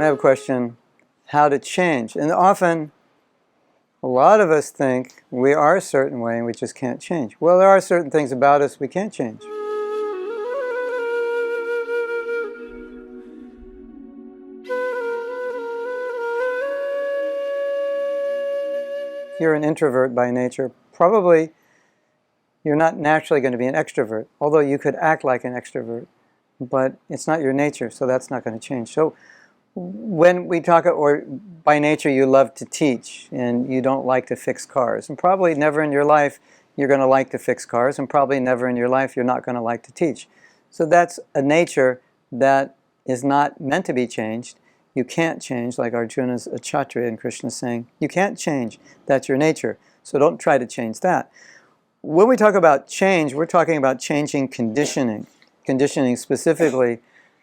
I have a question, how to change. And often, a lot of us think we are a certain way and we just can't change. Well, there are certain things about us we can't change. If you're an introvert by nature, probably you're not naturally going to be an extrovert, although you could act like an extrovert, but it's not your nature, so that's not going to change. So when we talk, or by nature you love to teach and you don't like to fix cars, and probably never in your life you're going to like to fix cars, and probably never in your life you're not going to like to teach. So that's a nature that is not meant to be changed. You can't change, like Arjuna's a Kshatriya and Krishna's saying, you can't change, that's your nature, so don't try to change that. When we talk about change, we're talking about changing conditioning. Conditioning specifically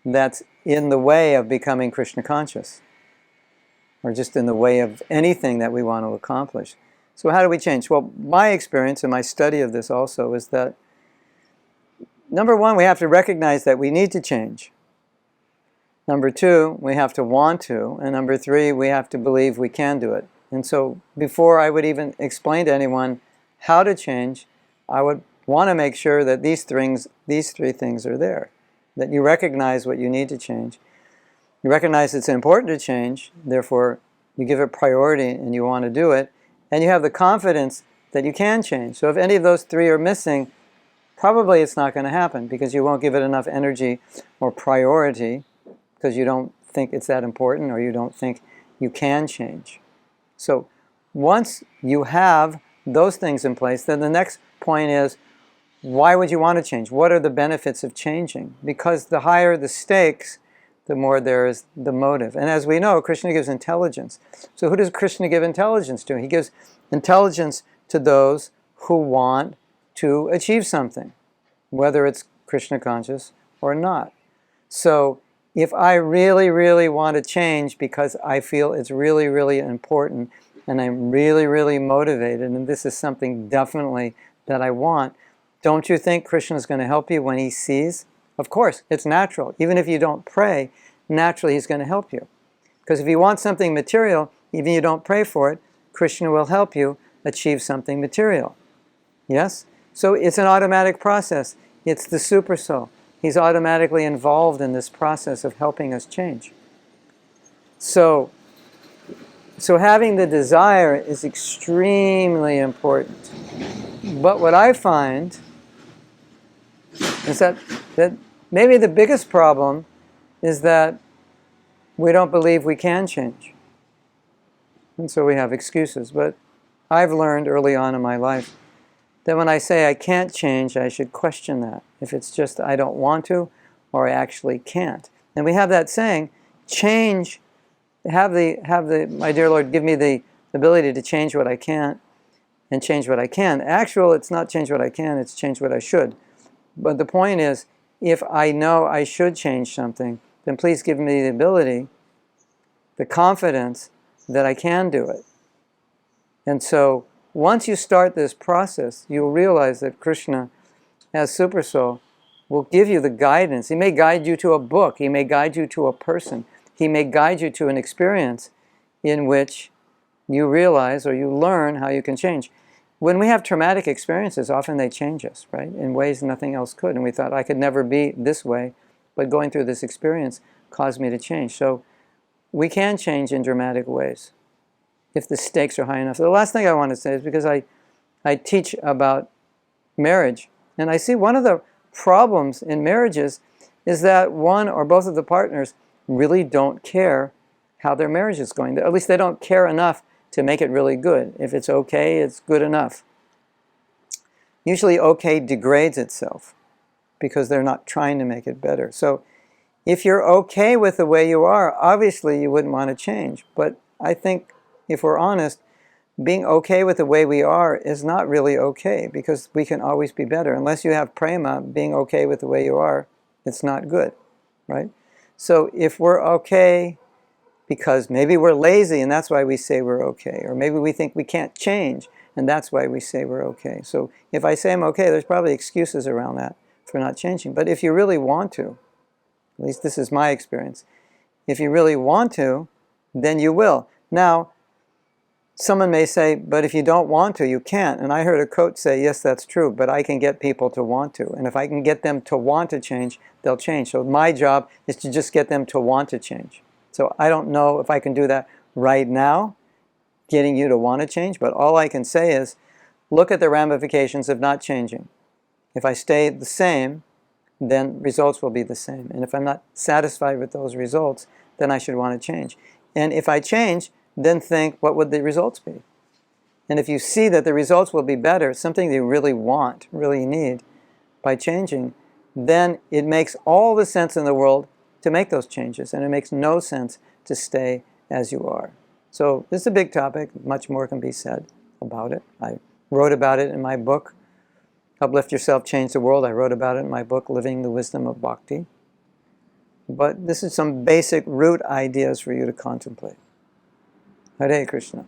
that's in the way of becoming Krishna conscious, or just in the way of anything that we want to accomplish. So how do we change? Well, my experience and my study of this also is that, number one, we have to recognize that we need to change. Number two, we have to want to. And number three, we have to believe we can do it. And so before I would even explain to anyone how to change, I would want to make sure that these three things are there. That you recognize what you need to change. You recognize it's important to change, therefore you give it priority and you want to do it. And you have the confidence that you can change. So if any of those three are missing, probably it's not going to happen because you won't give it enough energy or priority because you don't think it's that important, or you don't think you can change. So once you have those things in place, then the next point is, why would you want to change? What are the benefits of changing? Because the higher the stakes, the more there is the motive. And as we know, Krishna gives intelligence. So who does Krishna give intelligence to? He gives intelligence to those who want to achieve something, whether it's Krishna conscious or not. So if I really, really want to change because I feel it's really, really important and I'm really, really motivated and this is something definitely that I want, don't you think Krishna is going to help you when he sees? Of course, it's natural. Even if you don't pray, naturally he's going to help you. Because if you want something material, even if you don't pray for it, Krishna will help you achieve something material. Yes? So it's an automatic process. It's the super soul. He's automatically involved in this process of helping us change. So having the desire is extremely important. But what I find is that maybe the biggest problem is that we don't believe we can change. And so we have excuses. But I've learned early on in my life that when I say I can't change, I should question that. If it's just I don't want to, or I actually can't. And we have that saying, change, have the my dear Lord, give me the ability to change what I can't and change what I can. Actual, it's not change what I can, it's change what I should. But the point is, if I know I should change something, then please give me the ability, the confidence that I can do it. And so once you start this process, you'll realize that Krishna, as Super Soul, will give you the guidance. He may guide you to a book. He may guide you to a person. He may guide you to an experience in which you realize or you learn how you can change. When we have traumatic experiences, often they change us, right? In ways nothing else could. And we thought, I could never be this way, but going through this experience caused me to change. So we can change in dramatic ways if the stakes are high enough. The last thing I want to say is because I teach about marriage, and I see one of the problems in marriages is that one or both of the partners really don't care how their marriage is going. At least they don't care enough to make it really good. If it's okay, it's good enough. Usually okay degrades itself because they're not trying to make it better. So if you're okay with the way you are, obviously you wouldn't want to change. But I think if we're honest, being okay with the way we are is not really okay because we can always be better. Unless you have prema, being okay with the way you are, it's not good, right? So if we're okay because maybe we're lazy and that's why we say we're okay, or maybe we think we can't change and that's why we say we're okay. So if I say I'm okay, there's probably excuses around that for not changing. But if you really want to, at least this is my experience, If you really want to, then you will. Now, someone may say, but if you don't want to, you can't. And I heard a coach say, yes, that's true, but I can get people to want to. And if I can get them to want to change, they'll change. So my job is to just get them to want to change. So I don't know if I can do that right now, getting you to want to change, but all I can say is, look at the ramifications of not changing. If I stay the same, then results will be the same. And if I'm not satisfied with those results, then I should want to change. And if I change, then think, what would the results be? And if you see that the results will be better, something that you really want, really need, by changing, then it makes all the sense in the world to make those changes, and it makes no sense to stay as you are. So this is a big topic. Much more can be said about it. I wrote about it in my book, Uplift Yourself, Change the World. I wrote about it in my book, Living the Wisdom of Bhakti. But this is some basic root ideas for you to contemplate. Hare Krishna.